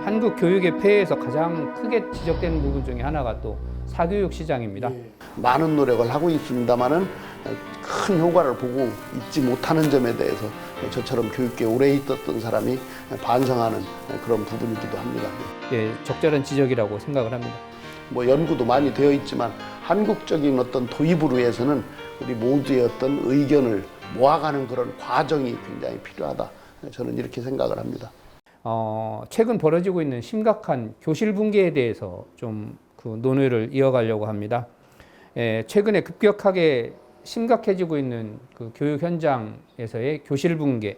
한국 교육의 폐해에서 가장 크게 지적되는 부분 중에 하나가 또 사교육 시장입니다. 많은 노력을 하고 있습니다만은 큰 효과를 보고 있지 못하는 점에 대해서 저처럼 교육계에 오래 있었던 사람이 반성하는 그런 부분이기도 합니다. 예, 적절한 지적이라고 생각을 합니다. 뭐 연구도 많이 되어 있지만 한국적인 어떤 도입을 위해서는 우리 모두의 어떤 의견을 모아가는 그런 과정이 굉장히 필요하다. 저는 이렇게 생각을 합니다. 최근 벌어지고 있는 심각한 교실 붕괴에 대해서 좀 그 논의를 이어가려고 합니다. 최근에 급격하게 심각해지고 있는 그 교육 현장에서의 교실 붕괴,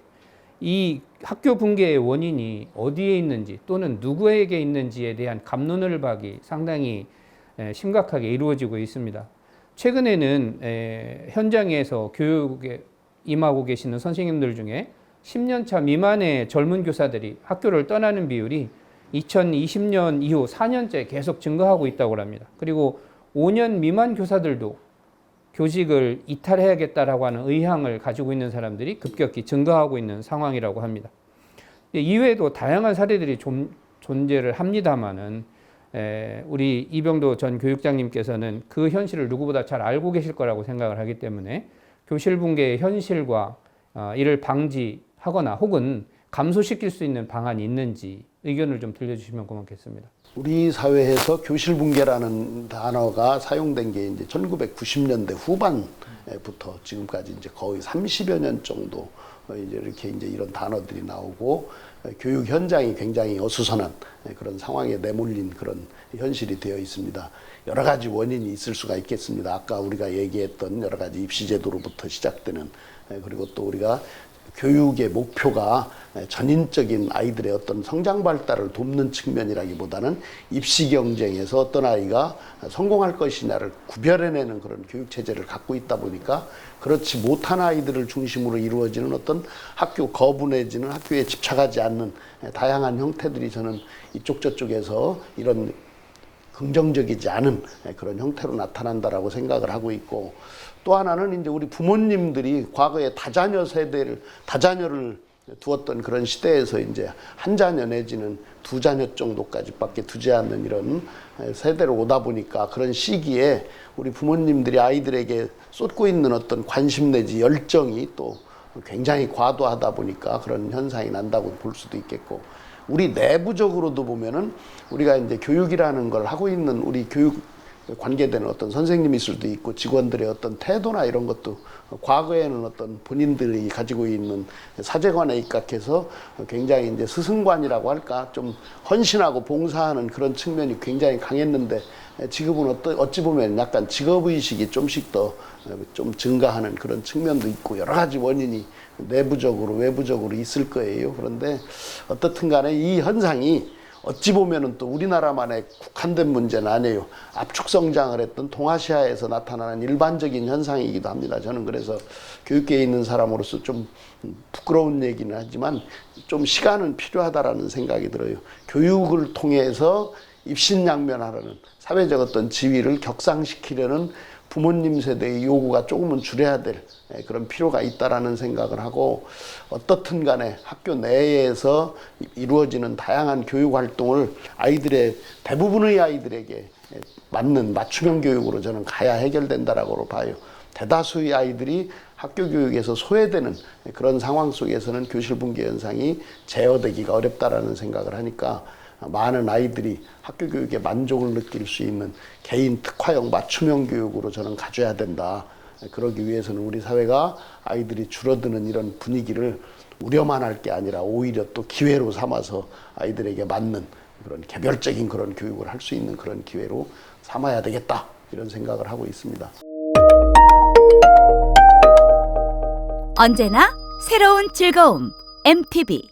이 학교 붕괴의 원인이 어디에 있는지 또는 누구에게 있는지에 대한 갑론을박이 상당히 심각하게 이루어지고 있습니다. 최근에는 현장에서 교육에 임하고 계시는 선생님들 중에 10년차 미만의 젊은 교사들이 학교를 떠나는 비율이 2020년 이후 4년째 계속 증가하고 있다고 합니다. 그리고 5년 미만 교사들도 교직을 이탈해야겠다라고 하는 의향을 가지고 있는 사람들이 급격히 증가하고 있는 상황이라고 합니다. 이외에도 다양한 사례들이 존재를 합니다만은 우리 이병도 전 교육장님께서는 그 현실을 누구보다 잘 알고 계실 거라고 생각을 하기 때문에 교실 붕괴의 현실과 이를 방지하거나 혹은 감소시킬 수 있는 방안이 있는지 의견을 좀 들려주시면 고맙겠습니다. 우리 사회에서 교실 붕괴라는 단어가 사용된 게 이제 1990년대 후반부터 지금까지 이제 거의 30여 년 정도 이제 이렇게 이제 이런 단어들이 나오고 교육 현장이 굉장히 어수선한 그런 상황에 내몰린 그런 현실이 되어 있습니다. 여러 가지 원인이 있을 수가 있겠습니다. 아까 우리가 얘기했던 여러 가지 입시제도로부터 시작되는, 그리고 또 우리가 교육의 목표가 전인적인 아이들의 어떤 성장 발달을 돕는 측면이라기보다는 입시 경쟁에서 어떤 아이가 성공할 것이냐를 구별해내는 그런 교육 체제를 갖고 있다 보니까 그렇지 못한 아이들을 중심으로 이루어지는 어떤 학교 거부 내지는 학교에 집착하지 않는 다양한 형태들이 저는 이쪽 저쪽에서 이런 긍정적이지 않은 그런 형태로 나타난다라고 생각을 하고 있고, 또 하나는 이제 우리 부모님들이 과거에 다자녀를 두었던 그런 시대에서 이제 한 자녀 내지는 두 자녀 정도까지밖에 두지 않는 이런 세대로 오다 보니까 그런 시기에 우리 부모님들이 아이들에게 쏟고 있는 어떤 관심 내지 열정이 또 굉장히 과도하다 보니까 그런 현상이 난다고 볼 수도 있겠고, 우리 내부적으로도 보면은 우리가 이제 교육이라는 걸 하고 있는 우리 교육 관계되는 어떤 선생님일 수도 있고 직원들의 어떤 태도나 이런 것도 과거에는 어떤 본인들이 가지고 있는 사제관에 입각해서 굉장히 이제 스승관이라고 할까 좀 헌신하고 봉사하는 그런 측면이 굉장히 강했는데, 지금은 어찌 보면 약간 직업의식이 좀씩 더 좀 증가하는 그런 측면도 있고 여러 가지 원인이 내부적으로 외부적으로 있을 거예요. 그런데 어떻든 간에 이 현상이 어찌 보면은 또 우리나라만의 국한된 문제는 아니에요. 압축 성장을 했던 동아시아에서 나타나는 일반적인 현상이기도 합니다. 저는 그래서 교육계에 있는 사람으로서 좀 부끄러운 얘기는 하지만 좀 시간은 필요하다라는 생각이 들어요. 교육을 통해서 입신양면하려는 사회적 어떤 지위를 격상시키려는 부모님 세대의 요구가 조금은 줄여야 될 그런 필요가 있다라는 생각을 하고, 어떻든 간에 학교 내에서 이루어지는 다양한 교육 활동을 대부분의 아이들에게 맞는 맞춤형 교육으로 저는 가야 해결된다라고 봐요. 대다수의 아이들이 학교 교육에서 소외되는 그런 상황 속에서는 교실 붕괴 현상이 제어되기가 어렵다라는 생각을 하니까 많은 아이들이 학교 교육에 만족을 느낄 수 있는 개인 특화형 맞춤형 교육으로 저는 가져야 된다. 그러기 위해서는 우리 사회가 아이들이 줄어드는 이런 분위기를 우려만 할 게 아니라 오히려 또 기회로 삼아서 아이들에게 맞는 그런 개별적인 그런 교육을 할 수 있는 그런 기회로 삼아야 되겠다. 이런 생각을 하고 있습니다. 언제나 새로운 즐거움 MTV